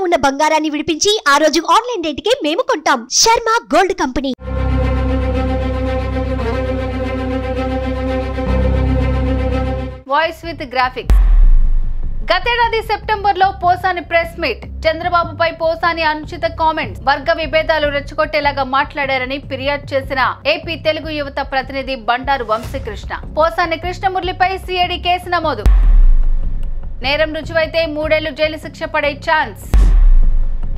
ఉన్న బంగారాన్ని విడిపించి ఆ రోజు ఆన్లైన్ రేటుకే మేము కొంటాం. Sharma gold company. Voice with graphics. గతేడాది సెప్టెంబర్లో పోసాని ప్రెస్ మీట్. చంద్రబాబుపై పోసాని అనుచిత కామెంట్స్, వర్గ విభేదాలు రెచ్చగొట్టేలాగా మాట్లాడారని ఫిర్యాదు చేసిన ఏపీ తెలుగు యువత ప్రతినిధి బండారు వంశీకృష్ణ. పోసాని కృష్ణమురళిపై సిఐడి కేసు నమోదు. నేరం రుజువైతే 3 ఏళ్లు జైలు శిక్ష పడే chance.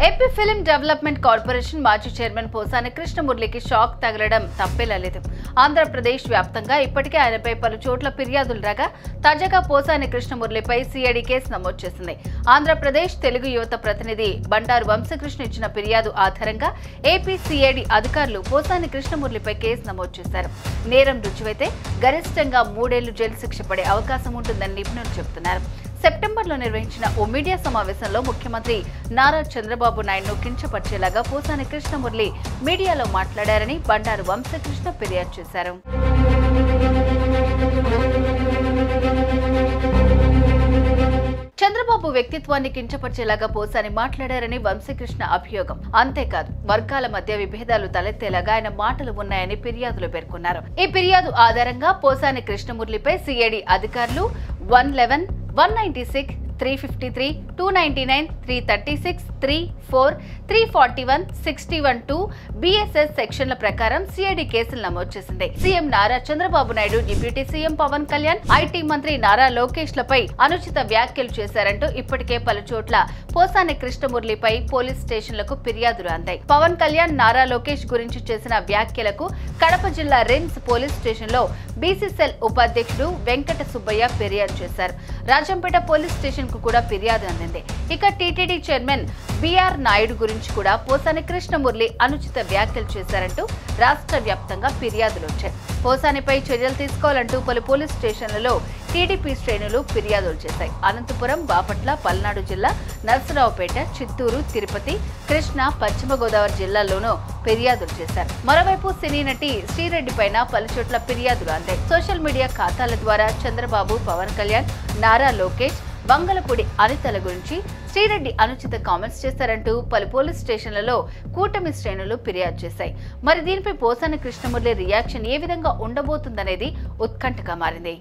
AP film development corporation మాజీ చైర్మన్ పోసాని కృష్ణమురళికి షాక్ తగలడం తప్పేలేదు. ఆంధ్రప్రదేశ్ వ్యాప్తంగా ఇప్పటికే ఆయనపై పలు చోట్ల ఫిర్యాదులు రాగా తాజాగా పోసాని కృష్ణమురళిపై సిఐడి కేసు నమోదు చేసింది. ఆంధ్రప్రదేశ్ తెలుగు యువత ప్రతినిధి బండారు వంశీకృష్ణ ఇచ్చిన ఫిర్యాదు ఆధారంగా ఏపీ సిఐడి అధికారులు పోసాని కృష్ణమురళిపై కేసు నమోదు చేశారు. నేరం రుజువైతే గరిష్టంగా 3 ఏళ్లు జైలు శిక్ష పడే అవకాశం ఉంటుందని నిపుణులు చెబుతున్నారు. సెప్టెంబర్లో నిర్వహించిన ఓ మీడియా సమావేశంలో ముఖ్యమంత్రి నారా చంద్రబాబు నాయుడును కించపరిచేలాగా పోసాని కృష్ణమురళి మీడియాలో మాట్లాడారని బండారు వంశీకృష్ణ ఫిర్యాదు చేశారు. చంద్రబాబు వ్యక్తిత్వాన్ని కించపరిచేలాగా పోసాని మాట్లాడారని వంశీకృష్ణ అభియోగం. అంతేకాదు, వర్గాల మధ్య విభేదాలు తలెత్తేలాగా ఆయన మాటలు ఉన్నాయని ఫిర్యాదులో పేర్కొన్నారు. ఈ ఫిర్యాదు ఆధారంగా పోసాని కృష్ణమురళిపై సిఐడి అధికారులు 111, 196, 353, 299, 336, 34, 341, 61(2) BSS సెక్షన్ల ప్రకారం సిఐడి కేసులు నమోదు చేసింది. CM Nara Chandrababu Naidu, deputy CM Pawan Kalyan, IT మంత్రి నారా లోకేష్ లపై అనుచిత వ్యాఖ్యలు చేశారంటూ ఇప్పటికే పలు చోట్ల పోసాని కృష్ణమురళిపై పోలీస్ స్టేషన్లకు ఫిర్యాదులు అందాయి. పవన్ కళ్యాణ్, నారా లోకేష్ గురించి చేసిన వ్యాఖ్యలకు కడప జిల్లా రిమ్స్ పోలీస్ స్టేషన్లో బీసీసీఎల్ ఉపాధ్యక్షుడు వెంకట సుబ్బయ్య ఫిర్యాదు చేశారు. రాజంపేట పోలీస్ స్టేషన్ కు కూడా ఫిర్యాదు అందింది. ఇక టీటీడీ చైర్మన్ బిఆర్ నాయుడు గురించి కూడా పోసాని కృష్ణమురళి అనుచిత వ్యాఖ్యలు చేశారంటూ రాష్ట్ర వ్యాప్తంగా ఫిర్యాదులు వచ్చాయి. పోసానిపై చర్యలు తీసుకోవాలంటూ పలు పోలీస్ స్టేషన్లలో టీడీపీ శ్రేణులు ఫిర్యాదులు చేశాయి. అనంతపురం, బాపట్ల, పల్నాడు జిల్లా, నర్సరావుపేట, చిత్తూరు, తిరుపతి, కృష్ణా, పశ్చిమ గోదావరి జిల్లాల్లోనూ ఫిర్యాదులు చేశారు. మరోవైపు సినీ నటి శ్రీరెడ్డి పైన పలు చోట్ల ఫిర్యాదులు అందాయి. సోషల్ మీడియా ఖాతాల ద్వారా చంద్రబాబు, పవన్ కళ్యాణ్, నారా లోకేష్, వంగలపూడి అనితల గురించి శ్రీరెడ్డి అనుచిత కామెంట్స్ చేశారంటూ పలు పోలీస్ స్టేషన్లలో కూటమి శ్రేణులు ఫిర్యాదు చేశాయి. మరి దీనిపై పోసాని కృష్ణమురళి రియాక్షన్ ఏ విధంగా ఉండబోతుందనేది ఉత్కంఠగా మారింది.